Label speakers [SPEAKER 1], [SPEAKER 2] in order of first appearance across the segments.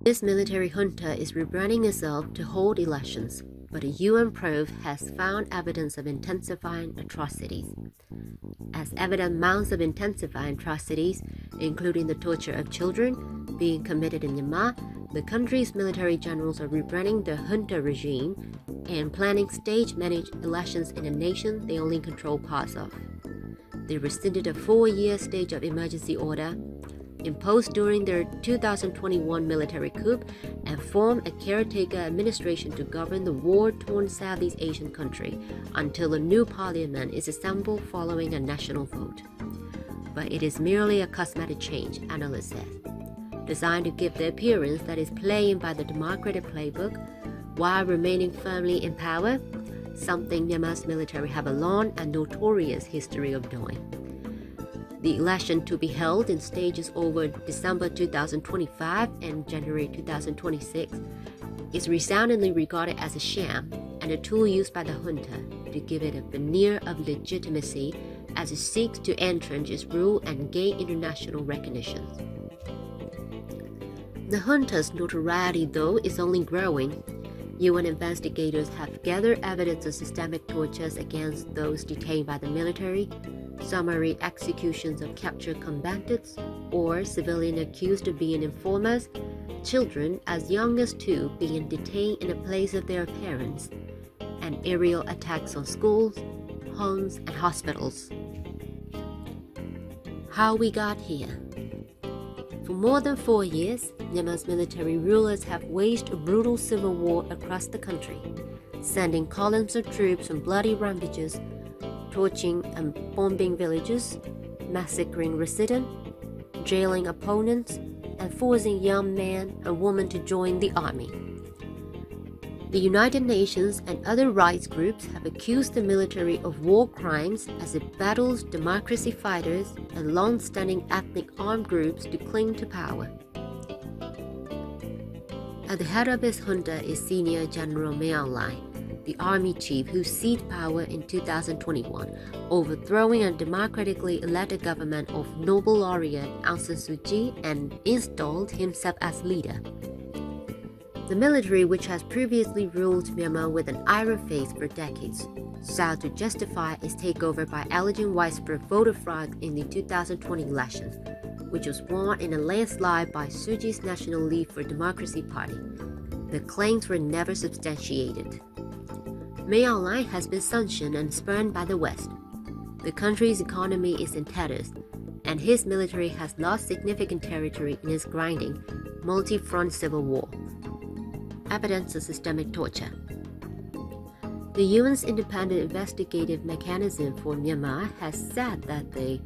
[SPEAKER 1] This military junta is rebranding itself to hold elections, but a UN probe has found evidence of intensifying atrocities. As evidence mounts of intensifying atrocities, including the torture of children, being committed in Myanmar, the country's military generals are rebranding the junta regime and planning stage-managed elections in a nation they only control parts of. They rescinded a 4-year state of emergency order imposed during their 2021 military coup and formed a caretaker administration to govern the war-torn Southeast Asian country until a new parliament is assembled following a national vote. But it is merely a cosmetic change, analysts said, designed to give the appearance that is playing by the democratic playbook while remaining firmly in power, something Myanmar's military have a long and notorious history of doing. The election to be held in stages over December 2025 and January 2026 is resoundingly regarded as a sham and a tool used by the junta to give it a veneer of legitimacy as it seeks to entrench its rule and gain international recognition. The junta's notoriety, though, is only growing. UN investigators have gathered evidence of systemic tortures against those detained by the military, summary executions of captured combatants or civilians accused of being informers, children as young as 2 being detained in the place of their parents, and aerial attacks on schools, homes, and hospitals. How we got here. For more than 4 years, Myanmar's military rulers have waged a brutal civil war across the country, sending columns of troops on bloody rampages, torching and bombing villages, massacring residents, jailing opponents, and forcing young men and women to join the army. The United Nations and other rights groups have accused the military of war crimes as it battles democracy fighters and long-standing ethnic armed groups to cling to power. At the head of its junta is Senior General Myanmar, the army chief who seized power in 2021, overthrowing a democratically elected government of Nobel laureate Aung San Suu Kyi and installed himself as leader. The military, which has previously ruled Myanmar with an iron face for decades, sought to justify its takeover by alleging widespread voter fraud in the 2020 elections, which was won in a landslide by Suu Kyi's National League for Democracy Party. The claims were never substantiated. Myanmar has been sanctioned and spurned by the West. The country's economy is in tatters, and his military has lost significant territory in its grinding, multi-front civil war. Evidence of systemic torture. The UN's independent investigative mechanism for Myanmar has said that the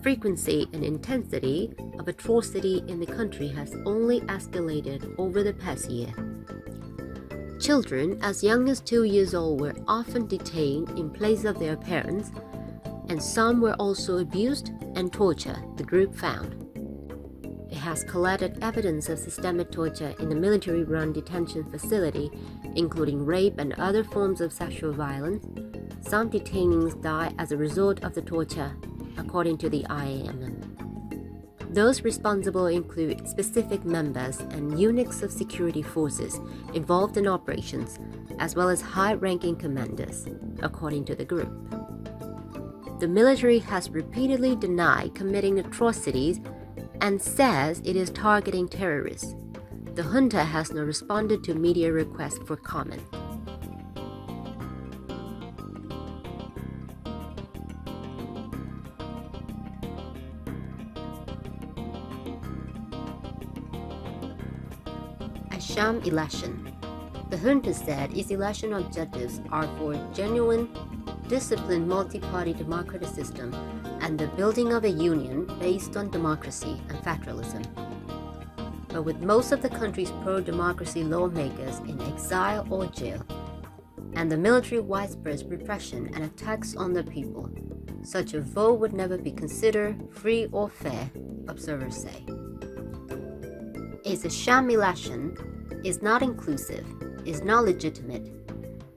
[SPEAKER 1] frequency and intensity of atrocity in the country has only escalated over the past year. Children as young as 2 years old were often detained in place of their parents, and some were also abused and tortured, the group found. It has collected evidence of systemic torture in the military-run detention facility, including rape and other forms of sexual violence. Some detainees die as a result of the torture, according to the IAM. Those responsible include specific members and units of security forces involved in operations, as well as high-ranking commanders, according to the group. The military has repeatedly denied committing atrocities and says it is targeting terrorists. The junta has not responded to media requests for comment. A sham election. The junta said its election objectives are for genuine, disciplined multi-party democratic system and the building of a union based on democracy and federalism. But with most of the country's pro-democracy lawmakers in exile or jail, and the military widespread repression and attacks on the people, such a vote would never be considered free or fair, observers say. It's a sham election, is not inclusive, is not legitimate.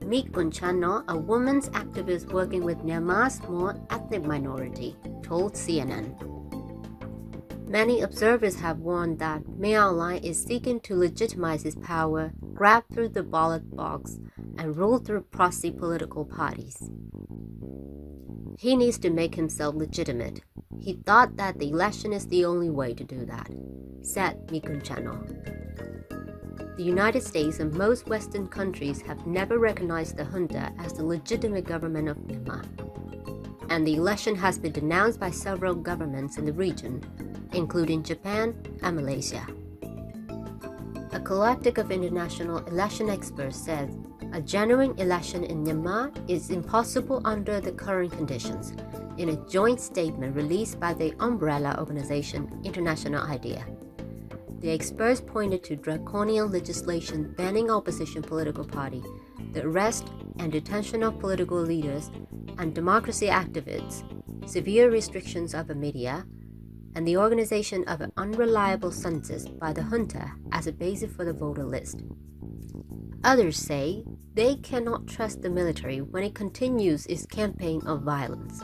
[SPEAKER 1] Meek Bunchano, a women's activist working with Myanmar's small ethnic minority, told CNN. Many observers have warned that Myanmar is seeking to legitimize his power, grab through the ballot box, and rule through proxy political parties. He needs to make himself legitimate. He thought that the election is the only way to do that, said Mikun Channel. The United States and most Western countries have never recognized the junta as the legitimate government of Myanmar, and the election has been denounced by several governments in the region, including Japan and Malaysia. A collective of international election experts said a genuine election in Myanmar is impossible under the current conditions, in a joint statement released by the umbrella organization International IDEA. The experts pointed to draconian legislation banning opposition political parties, the arrest and detention of political leaders and democracy activists, severe restrictions of the media, and the organization of an unreliable census by the junta as a basis for the voter list. Others say they cannot trust the military when it continues its campaign of violence,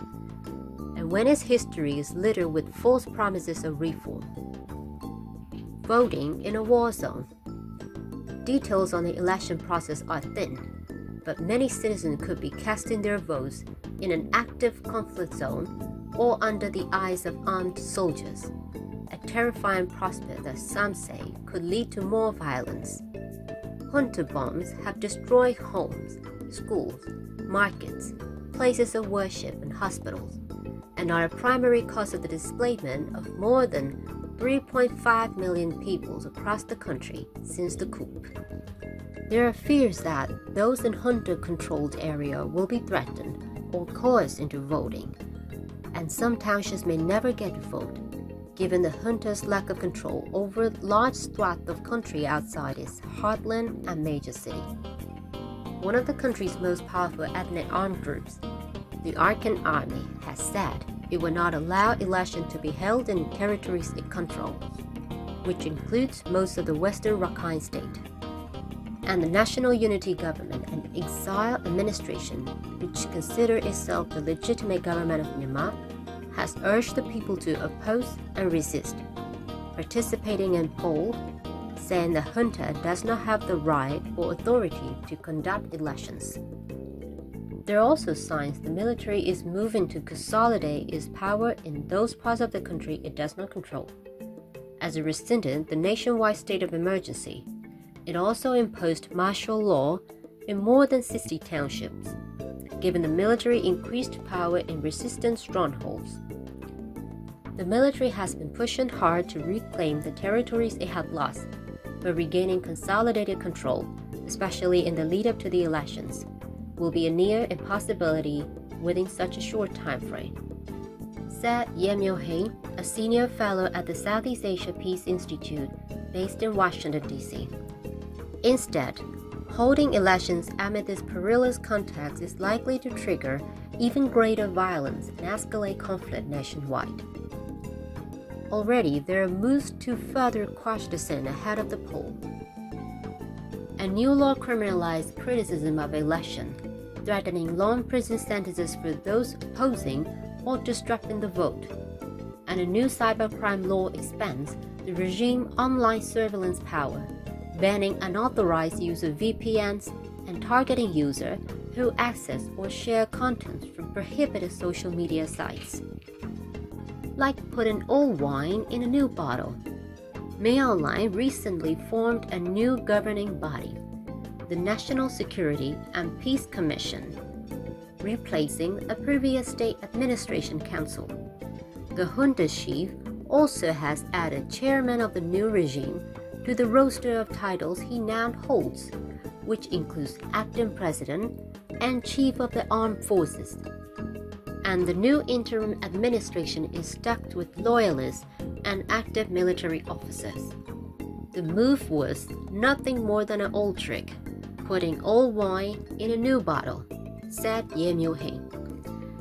[SPEAKER 1] and when its history is littered with false promises of reform. Voting in a war zone. Details on the election process are thin, but many citizens could be casting their votes in an active conflict zone or under the eyes of armed soldiers, a terrifying prospect that some say could lead to more violence. Junta bombs have destroyed homes, schools, markets, places of worship, and hospitals, and are a primary cause of the displacement of more than 3.5 million people across the country since the coup. There are fears that those in junta-controlled area will be threatened or coerced into voting, and some townships may never get to vote, given the junta's lack of control over large swaths of country outside its heartland and major city. One of the country's most powerful ethnic armed groups, the Arakan Army, has said it will not allow elections to be held in territories it controls, which includes most of the western Rakhine state. And the National Unity Government, an exile administration which considers itself the legitimate government of Myanmar, has urged the people to oppose and resist, participating in polls, saying the junta does not have the right or authority to conduct elections. There are also signs the military is moving to consolidate its power in those parts of the country it does not control. As it rescinded the nationwide state of emergency, it also imposed martial law in more than 60 townships, giving the military increased power in resistant strongholds. The military has been pushing hard to reclaim the territories it had lost, but regaining consolidated control, especially in the lead-up to the elections, will be a near impossibility within such a short time frame, said Ye Myo-hae, a senior fellow at the Southeast Asia Peace Institute based in Washington, D.C. Instead, holding elections amid this perilous context is likely to trigger even greater violence and escalate conflict nationwide. Already, there are moves to further quash dissent ahead of the poll. A new law criminalized criticism of election, threatening long prison sentences for those opposing or disrupting the vote. And a new cybercrime law expands the regime's online surveillance power, banning unauthorized use of VPNs and targeting users who access or share content from prohibited social media sites. Like putting old wine in a new bottle, Myanmar recently formed a new governing body, the National Security and Peace Commission, replacing a previous state administration council. The junta chief also has added chairman of the new regime to the roster of titles he now holds, which includes acting president and chief of the armed forces. And the new interim administration is stacked with loyalists and active military officers. The move was nothing more than an old trick, putting old wine in a new bottle, said Ye Myo-hae.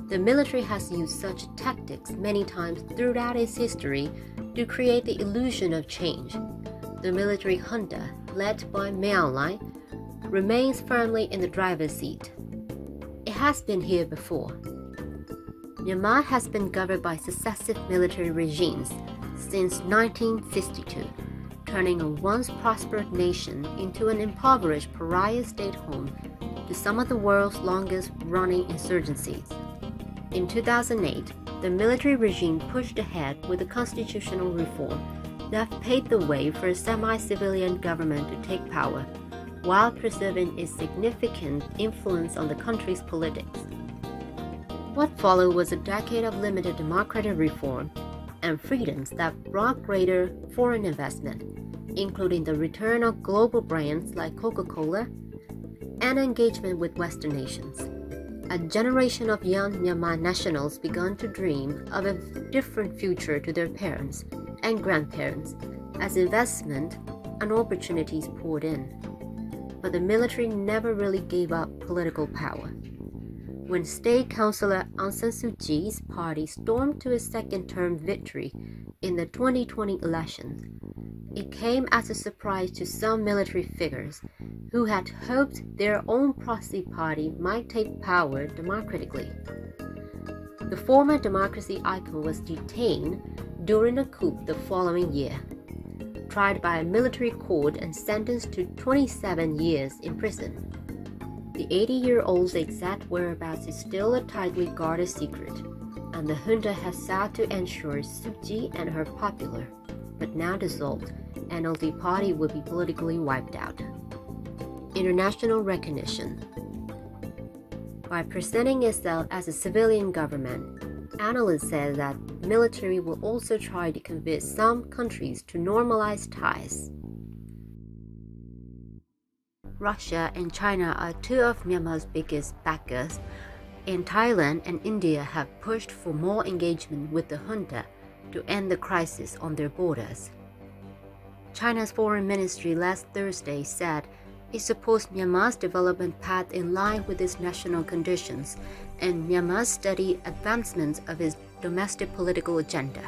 [SPEAKER 1] The military has used such tactics many times throughout its history to create the illusion of change. The military junta, led by Myanmar, remains firmly in the driver's seat. It has been here before. Myanmar has been governed by successive military regimes, since 1962, turning a once prosperous nation into an impoverished pariah state home to some of the world's longest-running insurgencies. In 2008, the military regime pushed ahead with a constitutional reform that paved the way for a semi-civilian government to take power, while preserving its significant influence on the country's politics. What followed was a decade of limited democratic reform and freedoms that brought greater foreign investment, including the return of global brands like Coca-Cola and engagement with Western nations. A generation of young Myanmar nationals began to dream of a different future to their parents and grandparents as investment and opportunities poured in. But the military never really gave up political power. When State Councillor Aung San Suu Kyi's party stormed to a second-term victory in the 2020 elections, it came as a surprise to some military figures who had hoped their own proxy party might take power democratically. The former democracy icon was detained during a coup the following year, tried by a military court and sentenced to 27 years in prison. The 80-year-old's exact whereabouts is still a tightly guarded secret, and the junta has sought to ensure Suu Kyi and her popular, but now dissolved, NLD party will be politically wiped out. International recognition. By presenting itself as a civilian government, analysts say that military will also try to convince some countries to normalize ties. Russia and China are two of Myanmar's biggest backers, and Thailand and India have pushed for more engagement with the junta to end the crisis on their borders. China's foreign ministry last Thursday said it supports Myanmar's development path in line with its national conditions and Myanmar's steady advancement of its domestic political agenda.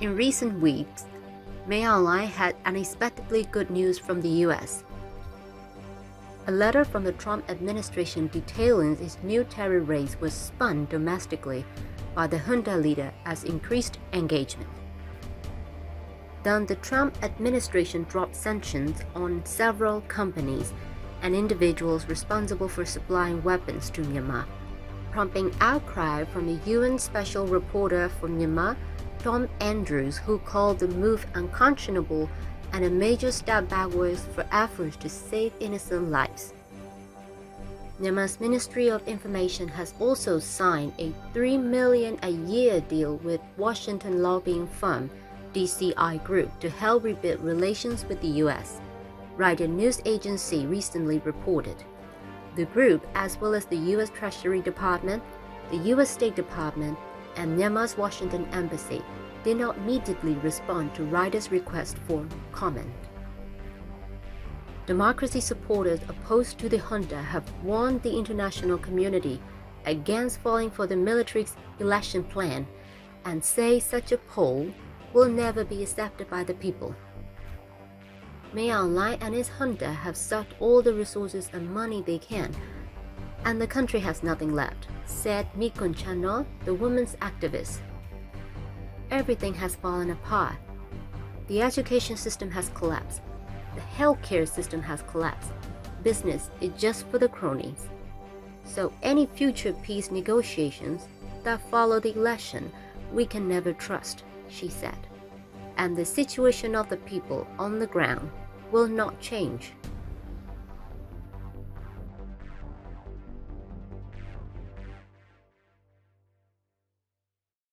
[SPEAKER 1] In recent weeks, Mail Online had unexpectedly good news from the US. A letter from the Trump administration detailing its new tariff raise was spun domestically by the junta leader as increased engagement. Then the Trump administration dropped sanctions on several companies and individuals responsible for supplying weapons to Myanmar, prompting outcry from the UN Special Rapporteur for Myanmar, Tom Andrews, who called the move unconscionable and a major step backwards for efforts to save innocent lives. Myanmar's Ministry of Information has also signed a $3 million a year deal with Washington lobbying firm DCI Group to help rebuild relations with the US, Reuters news agency recently reported. The group, as well as the US Treasury Department, the US State Department, and Myanmar's Washington Embassy, did not immediately respond to Reuters' request for comment. Democracy supporters opposed to the junta have warned the international community against falling for the military's election plan and say such a poll will never be accepted by the people. Mail Online and its junta have sucked all the resources and money they can, and the country has nothing left, said Mikon Chano, the women's activist. Everything has fallen apart. The education system has collapsed. The healthcare system has collapsed. Business is just for the cronies. So any future peace negotiations that follow the election, we can never trust, she said. And the situation of the people on the ground will not change.